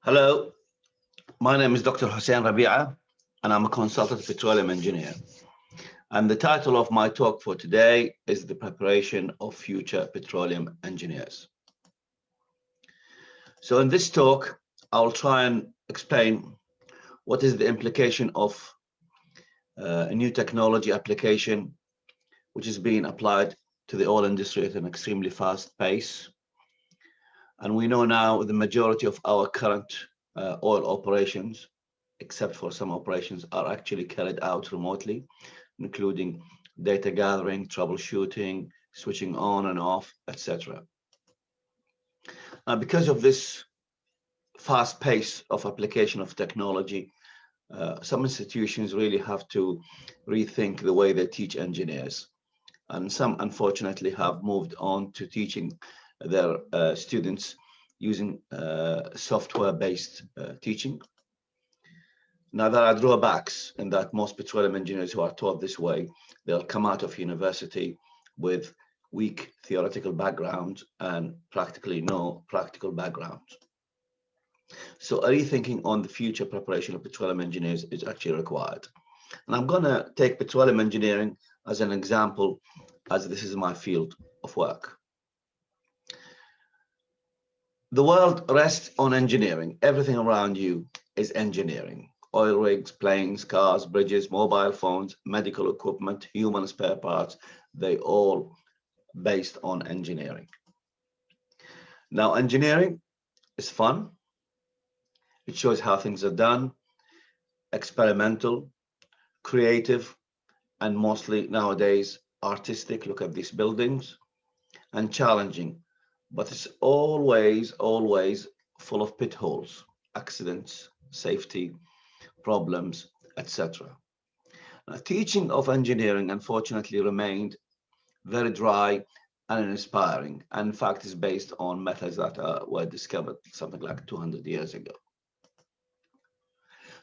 Hello, my name is Dr. Hussain Rabia, and I'm a consultant petroleum engineer. And the title of my talk for today is The Preparation of Future Petroleum Engineers. So in this talk, I'll try and explain what is the implication of a new technology application which is being applied to the oil industry at an extremely fast pace. And we know now the majority of our current oil operations, except for some operations, are actually carried out remotely, including data gathering, troubleshooting, switching on and off, etc. Because of this fast pace of application of technology, some institutions really have to rethink the way they teach engineers. And some, unfortunately, have moved on to teaching their students using software-based teaching. Now, there are drawbacks in that most petroleum engineers who are taught this way, they'll come out of university with weak theoretical background and practically no practical background. So a rethinking on the future preparation of petroleum engineers is actually required. And I'm going to take petroleum engineering as an example, as this is my field of work. The world rests on engineering. Everything around you is engineering. Oil rigs, planes, cars, bridges, mobile phones, medical equipment, human spare parts, they all based on engineering. Now, engineering is fun. It shows how things are done, experimental, creative, and mostly nowadays artistic. Look at these buildings, and challenging, but it's always full of pitfalls, accidents, safety, problems, etc. Teaching of engineering unfortunately remained very dry and uninspiring, and in fact is based on methods that were discovered something like 200 years ago.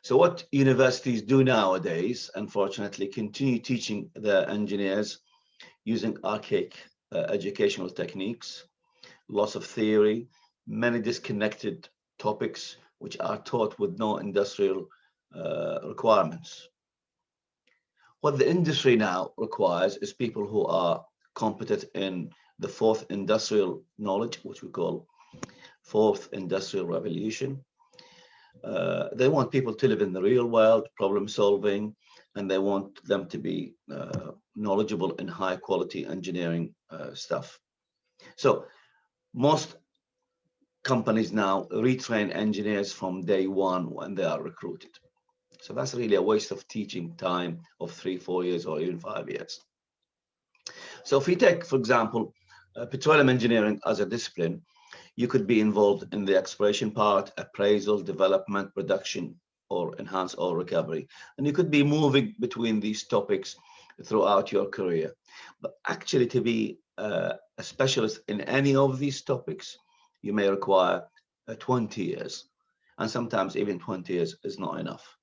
So what universities do nowadays, unfortunately, continue teaching their engineers using archaic educational techniques, lots of theory, many disconnected topics which are taught with no industrial requirements. What the industry now requires is people who are competent in the fourth industrial knowledge, which we call fourth industrial revolution. They want people to live in the real world, problem solving, and they want them to be knowledgeable in high quality engineering stuff. So most companies now retrain engineers from day one when they are recruited. So that's really a waste of teaching time of 3-4 years or even 5 years. So if we take, for example, petroleum engineering as a discipline, you could be involved in the exploration part, appraisal, development, production, or enhanced oil recovery. And you could be moving between these topics throughout your career. But actually, to be a specialist in any of these topics, you may require 20 years. And sometimes even 20 years is not enough.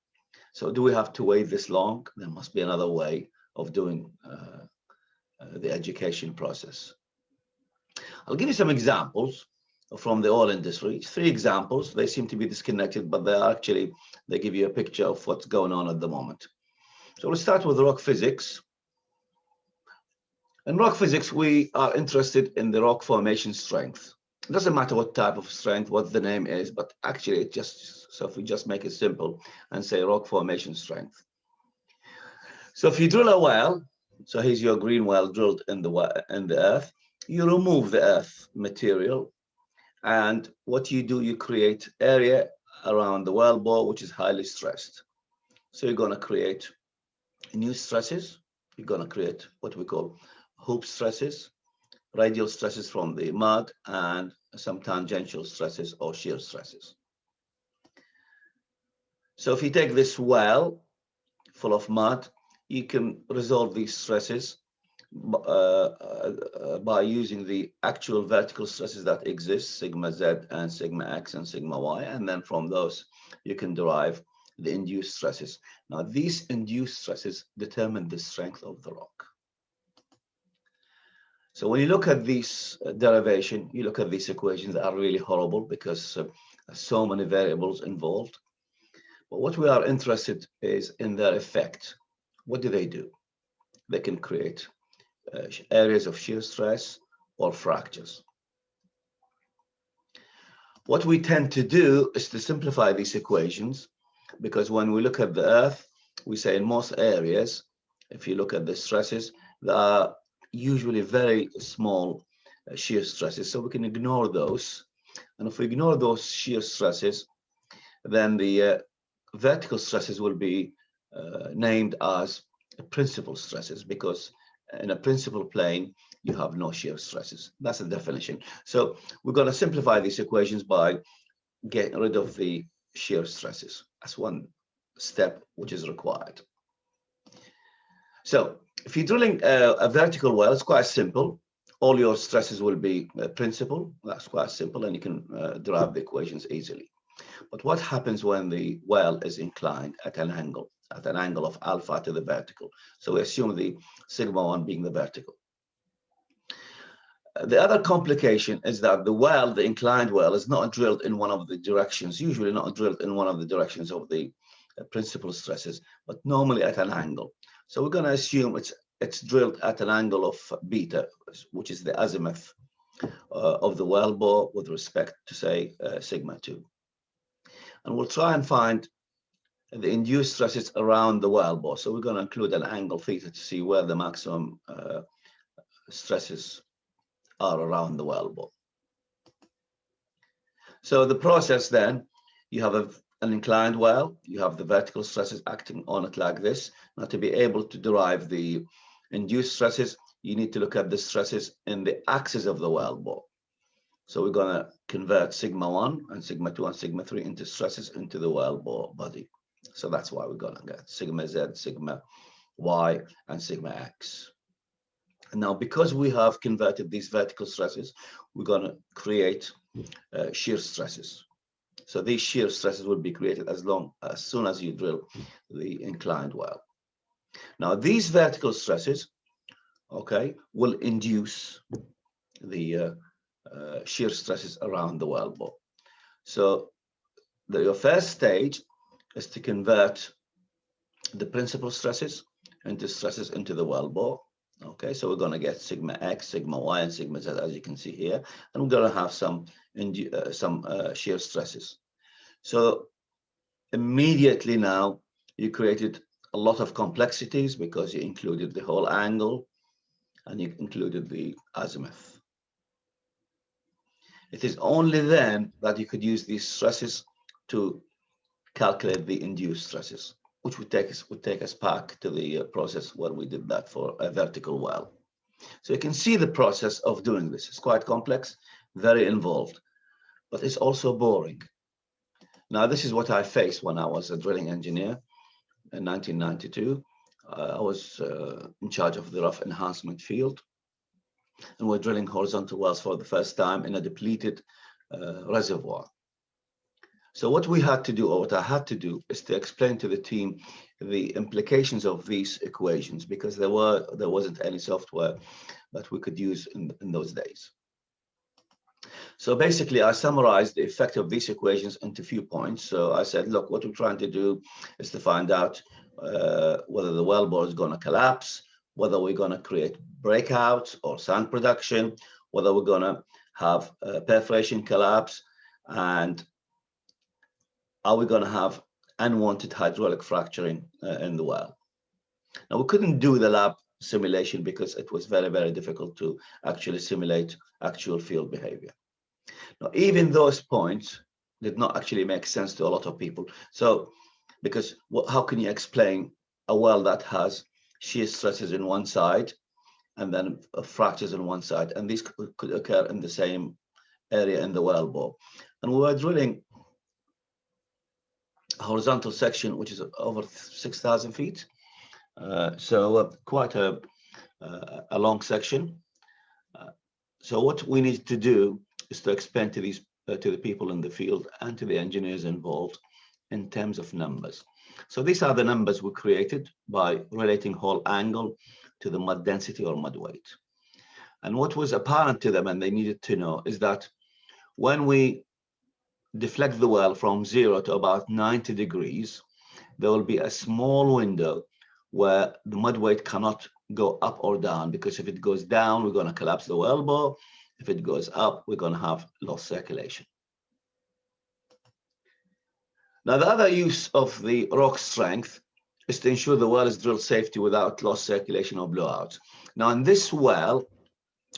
So do we have to wait this long? There must be another way of doing the education process. I'll give you some examples from the oil industry. 3 examples. They seem to be disconnected, but they give you a picture of what's going on at the moment. So let's start with rock physics. In rock physics, we are interested in the rock formation strength. It doesn't matter what type of strength, what the name is, but actually so if we just make it simple and say rock formation strength. So if you drill a well, so here's your green well drilled in the earth, you remove the earth material, and what you do, you create area around the wellbore, which is highly stressed. So you're going to create new stresses. You're going to create what we call hoop stresses, radial stresses from the mud, and some tangential stresses or shear stresses. So if you take this well full of mud, you can resolve these stresses by using the actual vertical stresses that exist, sigma z and sigma x and sigma y, and then from those you can derive the induced stresses. Now these induced stresses determine the strength of the rock. So when you look at these derivation, you look at these equations that are really horrible because so many variables involved. But what we are interested is in their effect. What do? They can create areas of shear stress or fractures. What we tend to do is to simplify these equations, because when we look at the Earth, we say in most areas, if you look at the stresses, there are usually very small shear stresses, so we can ignore those. And if we ignore those shear stresses, then the vertical stresses will be named as principal stresses, because in a principal plane you have no shear stresses. That's the definition. So we're going to simplify these equations by getting rid of the shear stresses. That's one step which is required. So if you're drilling a vertical well, it's quite simple. All your stresses will be principal. That's quite simple, and you can derive the equations easily. But what happens when the well is inclined at an angle of alpha to the vertical? So we assume the sigma 1 being the vertical. The other complication is that the well, the inclined well, is not drilled in one of the directions, usually not drilled in one of the directions of the principal stresses, but normally at an angle. So we're going to assume it's drilled at an angle of beta, which is the azimuth of the wellbore with respect to, say, sigma 2. And we'll try and find the induced stresses around the wellbore. So we're going to include an angle theta to see where the maximum stresses are around the wellbore. So the process then, you have an inclined well, you have the vertical stresses acting on it like this. Now, to be able to derive the induced stresses, you need to look at the stresses in the axis of the wellbore. So we're going to convert sigma 1 and sigma 2 and sigma 3 into stresses into the wellbore body. So that's why we're going to get sigma z, sigma y, and sigma x. And now, because we have converted these vertical stresses, we're going to create shear stresses. So these shear stresses will be created as soon as you drill the inclined well. Now, these vertical stresses, okay, will induce the shear stresses around the wellbore. So your first stage is to convert the principal stresses into stresses into the wellbore. Okay, so we're going to get sigma x, sigma y, and sigma z, as you can see here, and we're going to have some shear stresses. So immediately now you created a lot of complexities, because you included the whole angle and you included the azimuth. It is only then that you could use these stresses to calculate the induced stresses, which would take us back to the process where we did that for a vertical well. So you can see the process of doing this. It's quite complex, very involved, but it's also boring. Now, this is what I faced when I was a drilling engineer in 1992. I was in charge of the rough enhancement field, and we're drilling horizontal wells for the first time in a depleted reservoir. So what we had to do, or what I had to do, is to explain to the team the implications of these equations, because there wasn't any software that we could use in those days. So basically, I summarized the effect of these equations into a few points. So I said, look, what we're trying to do is to find out whether the wellbore is going to collapse, whether we're going to create breakouts or sand production, whether we're going to have perforation collapse, and are we going to have unwanted hydraulic fracturing in the well. Now, we couldn't do the lab simulation because it was very, very difficult to actually simulate actual field behavior. Now, even those points did not actually make sense to a lot of people. So, because how can you explain a well that has shear stresses in one side and then fractures on one side, and these could occur in the same area in the wellbore? And we were drilling a horizontal section which is over 6,000 feet, so quite a long section. So what we need to do is to explain to the people in the field and to the engineers involved in terms of numbers. So these are the numbers we created by relating whole angle to the mud density or mud weight. And what was apparent to them, and they needed to know, is that when we deflect the well from 0 to about 90 degrees, there will be a small window where the mud weight cannot go up or down, because if it goes down, we're going to collapse the wellbore. If it goes up, we're going to have lost circulation. Now, the other use of the rock strength is to ensure the well is drilled safely without lost circulation or blowouts. Now, in this well,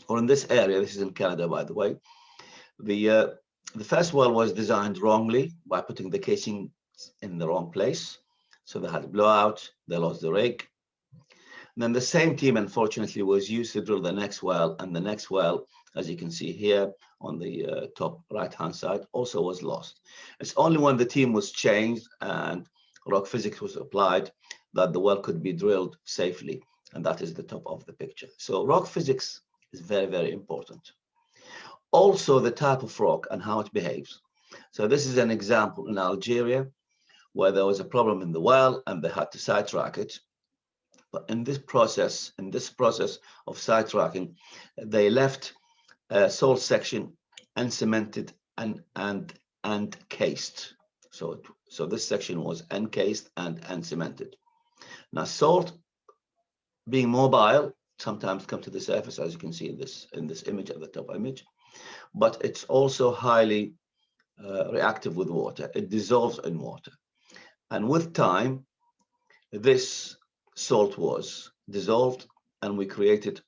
or in this area, this is in Canada, by the way, the first well was designed wrongly by putting the casing in the wrong place. So they had a blowout, they lost the rig. And then the same team, unfortunately, was used to drill the next well, and the next well, as you can see here on the top right-hand side, also was lost. It's only when the team was changed and rock physics was applied that the well could be drilled safely, and that is the top of the picture. So rock physics is very, very important. Also, the type of rock and how it behaves. So this is an example in Algeria where there was a problem in the well and they had to sidetrack it. But in this process of sidetracking, they left a salt section uncemented and cased. So this section was uncased and uncemented. Now, salt, being mobile, sometimes come to the surface, as you can see in this image at the top image, but it's also highly reactive with water. It dissolves in water, and with time, this salt was dissolved, and we created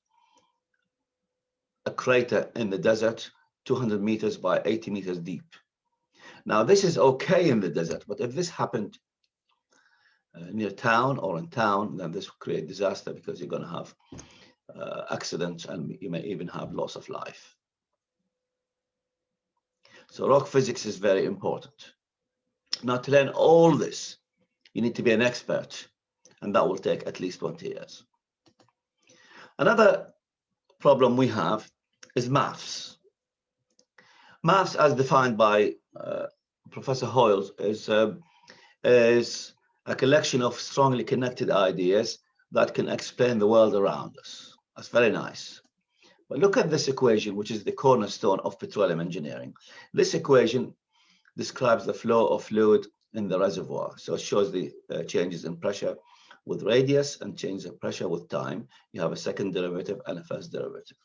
a crater in the desert 200 meters by 80 meters deep. Now, this is okay in the desert, but if this happened near town or in town, then this will create disaster, because you're going to have accidents, and you may even have loss of life. So rock physics is very important. Now, to learn all this, you need to be an expert, and that will take at least 20 years. Another problem we have is maths. Maths, as defined by Professor Hoyles, is a collection of strongly connected ideas that can explain the world around us. That's very nice. But look at this equation, which is the cornerstone of petroleum engineering. This equation describes the flow of fluid in the reservoir. So it shows the changes in pressure with radius and changes in pressure with time. You have a second derivative and a first derivative.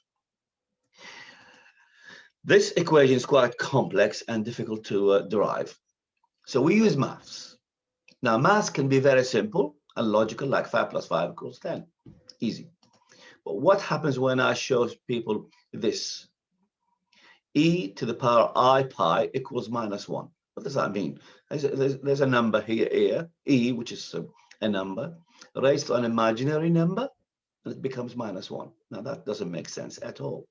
This equation is quite complex and difficult to derive. So we use maths. Now, maths can be very simple and logical, like 5 plus 5 equals 10. Easy. But what happens when I show people this? E to the power I pi equals -1. What does that mean? There's a number here, E, which is a number, raised to an imaginary number, and it becomes -1. Now, that doesn't make sense at all.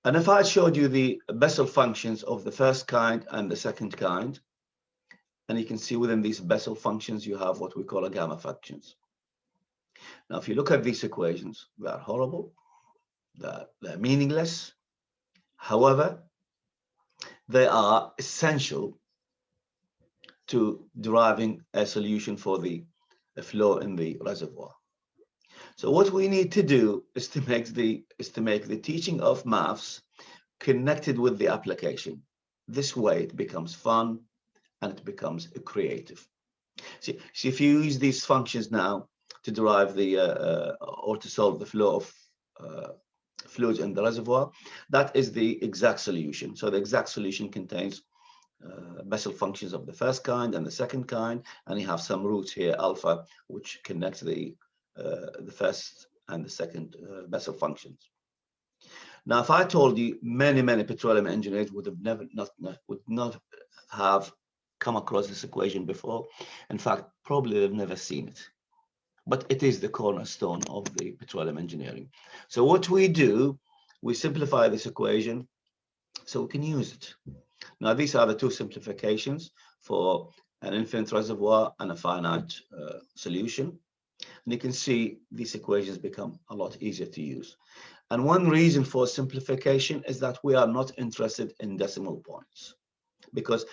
And if I showed you the Bessel functions of the first kind and the second kind, and you can see within these Bessel functions, you have what we call a gamma functions. Now, if you look at these equations, they are horrible, they're meaningless. However, they are essential to deriving a solution for the flow in the reservoir. So what we need to do is to make the teaching of maths connected with the application. This way it becomes fun and it becomes creative. See, if you use these functions now to derive the or to solve the flow of fluids in the reservoir, that is the exact solution. So the exact solution contains Bessel functions of the first kind and the second kind, and you have some roots here, alpha, which connects the first and the second Bessel functions. Now, if I told you, many petroleum engineers would not have come across this equation before. In fact, probably they've never seen it. But it is the cornerstone of the petroleum engineering. So what we do, we simplify this equation so we can use it. Now, these are the two simplifications for an infinite reservoir and a finite solution. And you can see these equations become a lot easier to use. And one reason for simplification is that we are not interested in decimal points, because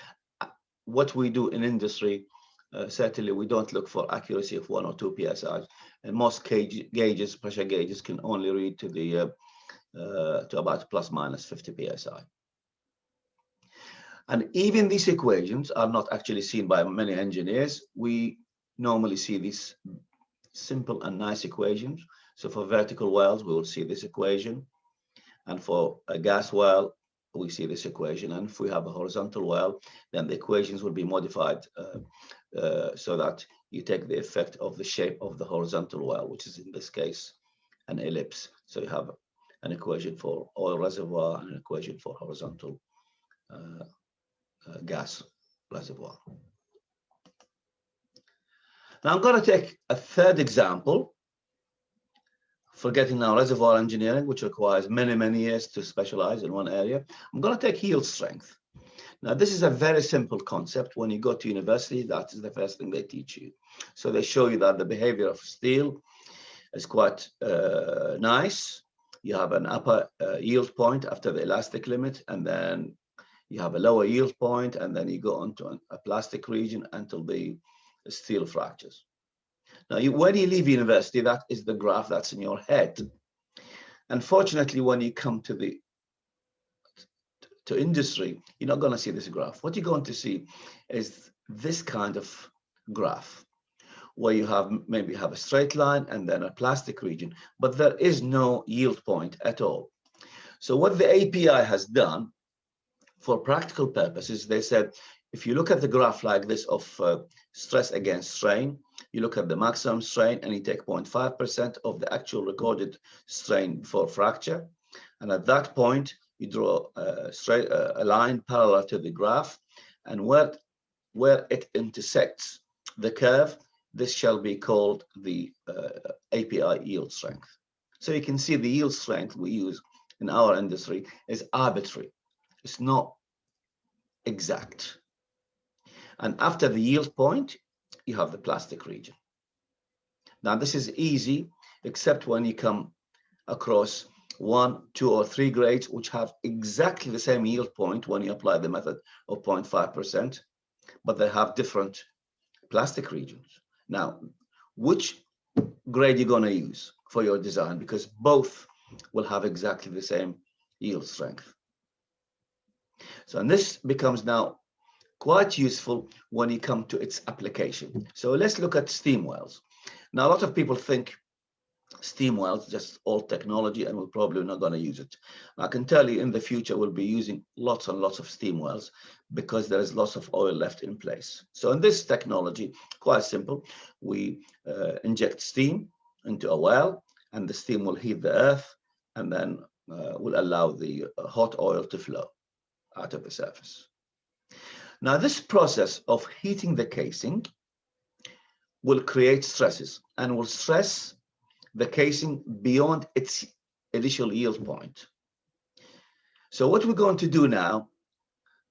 what we do in industry, certainly we don't look for accuracy of 1 or 2 psi, and most gauges, pressure gauges, can only read to the to about plus minus 50 psi. And even these equations are not actually seen by many engineers. We normally see these simple and nice equations. So for vertical wells, we will see this equation. And for a gas well, we see this equation. And if we have a horizontal well, then the equations will be modified so that you take the effect of the shape of the horizontal well, which is in this case an ellipse. So you have an equation for oil reservoir and an equation for horizontal gas reservoir. Now I'm going to take a third example, forgetting now reservoir engineering, which requires many, many years to specialize in one area. I'm going to take yield strength. Now, this is a very simple concept. When you go to university, that is the first thing they teach you. So they show you that the behavior of steel is quite nice. You have an upper yield point after the elastic limit, and then you have a lower yield point, and then you go on to a plastic region until the steel fractures. Now, when you leave university, that is the graph that's in your head. Unfortunately, when you come to industry, you're not going to see this graph. What you're going to see is this kind of graph, where you have maybe have a straight line and then a plastic region, but there is no yield point at all. So what the API has done for practical purposes, they said, if you look at the graph like this of stress against strain, you look at the maximum strain and you take 0.5% of the actual recorded strain before fracture. And at that point, you draw a line parallel to the graph, and where it intersects the curve, this shall be called the API yield strength. So you can see the yield strength we use in our industry is arbitrary. It's not exact. And after the yield point, you have the plastic region. Now, this is easy, except when you come across 1, 2, or 3 grades which have exactly the same yield point when you apply the method of 0.5%, but they have different plastic regions. Now, which grade you're going to use for your design, because both will have exactly the same yield strength. So, and this becomes now quite useful when you come to its application. So let's look at steam wells. Now, a lot of people think steam wells, just old technology, and we're probably not going to use it. I can tell you in the future, we'll be using lots and lots of steam wells because there is lots of oil left in place. So in this technology, quite simple, we inject steam into a well, and the steam will heat the earth, and then will allow the hot oil to flow out of the surface. Now, this process of heating the casing will create stresses and will stress the casing beyond its initial yield point. So what we're going to do now,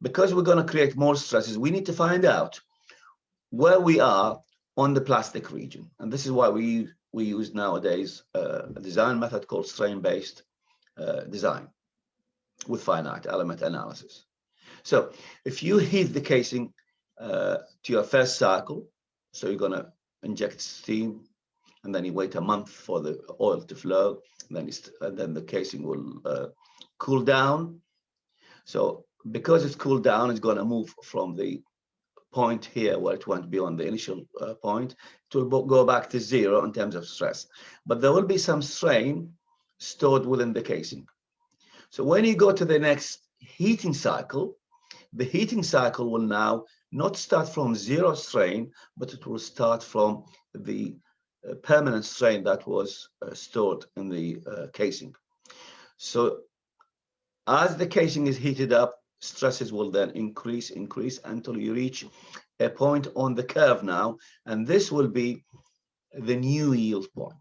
because we're going to create more stresses, we need to find out where we are on the plastic region. And this is why we use nowadays a design method called strain-based design with finite element analysis. So if you heat the casing to your first cycle, so you're going to inject steam, and then you wait a month for the oil to flow, and then the casing will cool down. So because it's cooled down, it's going to move from the point here where it went beyond the initial point to go back to 0 in terms of stress. But there will be some strain stored within the casing. So when you go to the next heating cycle, the heating cycle will now not start from 0 strain, but it will start from the permanent strain that was stored in the casing. So as the casing is heated up, stresses will then increase until you reach a point on the curve now, and this will be the new yield point.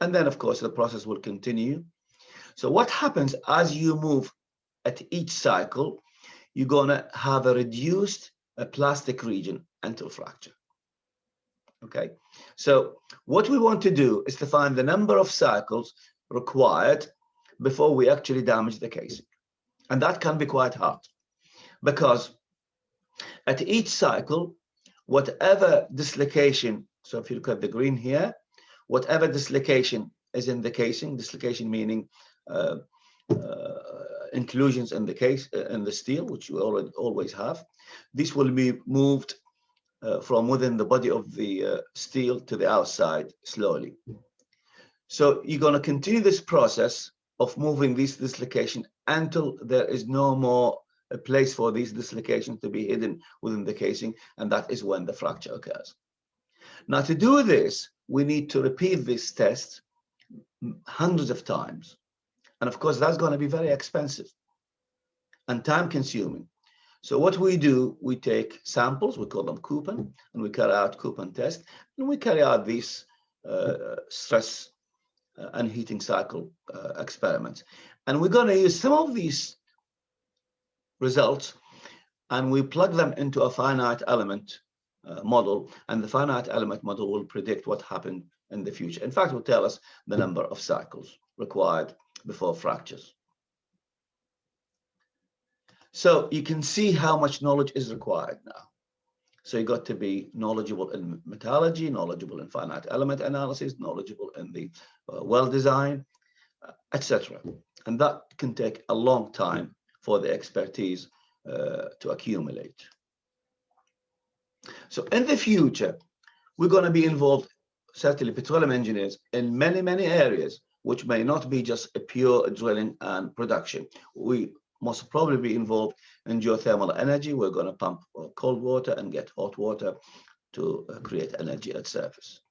And then, of course, the process will continue. So what happens as you move at each cycle, you're going to have a reduced plastic region until fracture. Okay, so what we want to do is to find the number of cycles required before we actually damage the casing. And that can be quite hard, because at each cycle, whatever dislocation, so if you look at the green here, whatever dislocation is in the casing, dislocation meaning inclusions in the case in the steel, which we already always have. This will be moved from within the body of the steel to the outside slowly. So you're going to continue this process of moving this dislocation until there is no more a place for these dislocations to be hidden within the casing, and that is when the fracture occurs. Now, to do this, we need to repeat this test hundreds of times. And of course, that's going to be very expensive and time consuming. So what we do, we take samples, we call them coupon, and we carry out coupon tests, and we carry out these stress and heating cycle experiments. And we're going to use some of these results and we plug them into a finite element model, and the finite element model will predict what happened in the future. In fact, it will tell us the number of cycles required before fractures. So you can see how much knowledge is required now. So you got to be knowledgeable in metallurgy, knowledgeable in finite element analysis, knowledgeable in the well design, etc. And that can take a long time for the expertise to accumulate. So in the future, we're going to be involved, certainly petroleum engineers, in many, many areas, which may not be just a pure drilling and production. We must probably be involved in geothermal energy. We're going to pump cold water and get hot water to create energy at surface.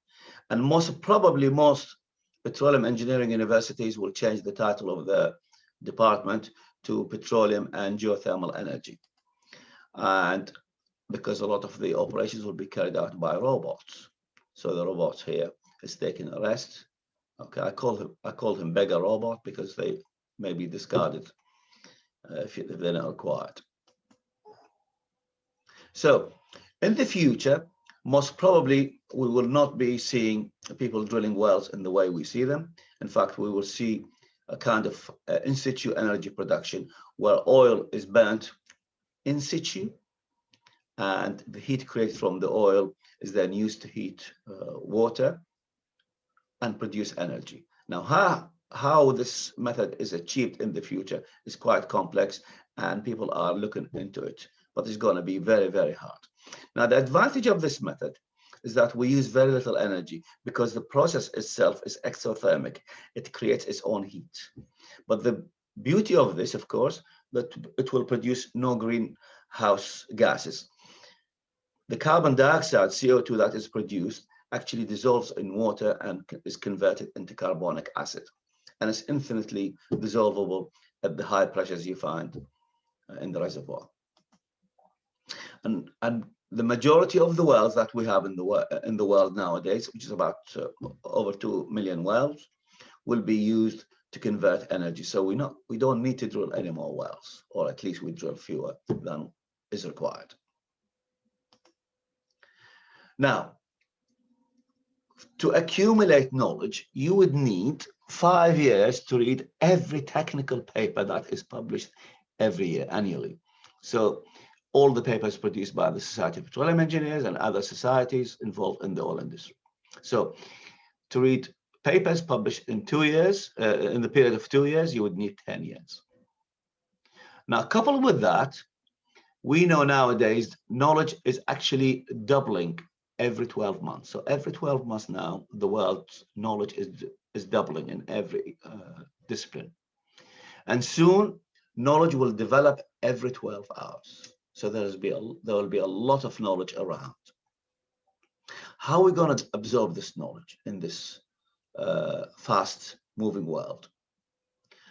And most probably most petroleum engineering universities will change the title of the department to petroleum and geothermal energy. And because a lot of the operations will be carried out by robots. So the robot here is taking a rest. Okay, I called him beggar robot because they may be discarded if they're not required. So in the future, most probably we will not be seeing people drilling wells in the way we see them. In fact, we will see a kind of in-situ energy production where oil is burnt in situ, and the heat created from the oil is then used to heat water and produce energy. Now, how this method is achieved in the future is quite complex, and people are looking into it, but it's going to be very, very hard. Now, the advantage of this method is that we use very little energy because the process itself is exothermic. It creates its own heat. But the beauty of this, of course, that it will produce no greenhouse gases. The carbon dioxide, CO2, that is produced actually dissolves in water and is converted into carbonic acid. And it's infinitely dissolvable at the high pressures you find in the reservoir. And the majority of the wells that we have in the world nowadays, which is about over 2 million wells, will be used to convert energy. So we don't need to drill any more wells, or at least we drill fewer than is required. Now, to accumulate knowledge, you would need 5 years to read every technical paper that is published every year, annually. So all the papers produced by the Society of Petroleum Engineers and other societies involved in the oil industry. So to read papers published in 2 years, in the period of 2 years, you would need 10 years. Now, coupled with that, we know nowadays knowledge is actually doubling every 12 months. So every 12 months now, the world's knowledge is doubling in every discipline. And soon, knowledge will develop every 12 hours. So there will be a lot of knowledge around. How are we going to absorb this knowledge in this fast-moving world?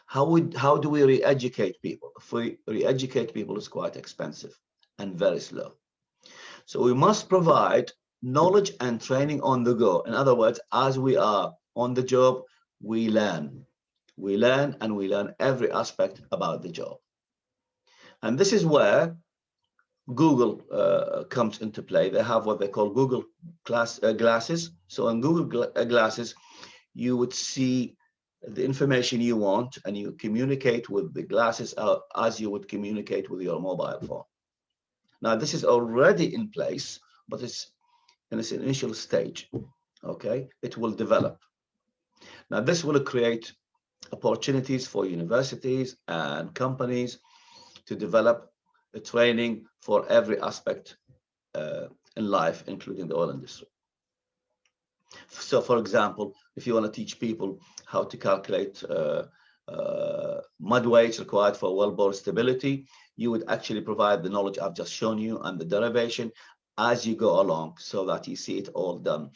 How do we re-educate people? If we re-educate people, it's quite expensive and very slow. So we must provide knowledge and training on the go. In other words, as we are on the job, we learn. We learn and we learn every aspect about the job. And this is where Google comes into play. They have what they call Google glasses. So on Google glasses, you would see the information you want, and you communicate with the glasses as you would communicate with your mobile phone. Now, this is already in place, but it's in its initial stage. Okay, it will develop. Now, this will create opportunities for universities and companies to develop a training for every aspect in life, including the oil industry. So, for example, if you want to teach people how to calculate mud weights required for wellbore stability, you would actually provide the knowledge I've just shown you and the derivation as you go along, so that you see it all done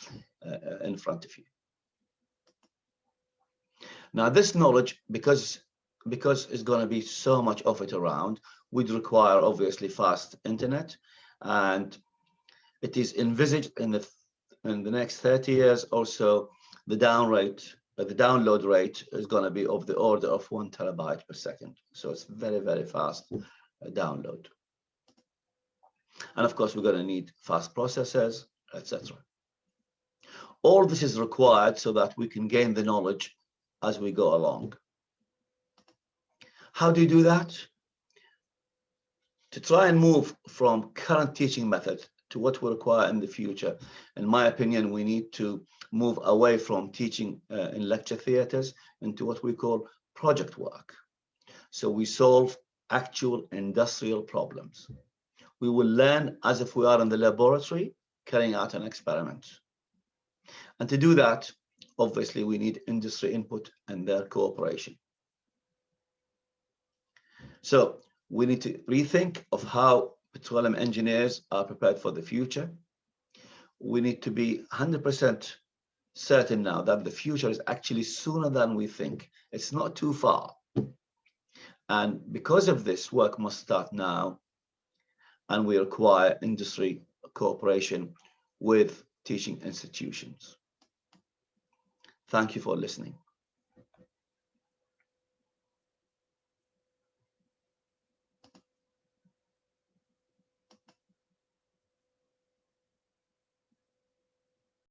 in front of you. Now, this knowledge, because it's going to be so much of it around, would require obviously fast internet, and it is envisaged in the next 30 years or so, the download rate is going to be of the order of 1 terabyte per second. So it's very, very fast download. And of course, we're going to need fast processors, etc. All this is required so that we can gain the knowledge as we go along. How do you do that? To try and move from current teaching methods to what we require in the future, in my opinion, we need to move away from teaching in lecture theaters into what we call project work. So we solve actual industrial problems. We will learn as if we are in the laboratory carrying out an experiment. And to do that, obviously, we need industry input and their cooperation. So we need to rethink of how petroleum engineers are prepared for the future. We need to be 100% certain now that the future is actually sooner than we think. It's not too far. And because of this, work must start now, and we require industry cooperation with teaching institutions. Thank you for listening.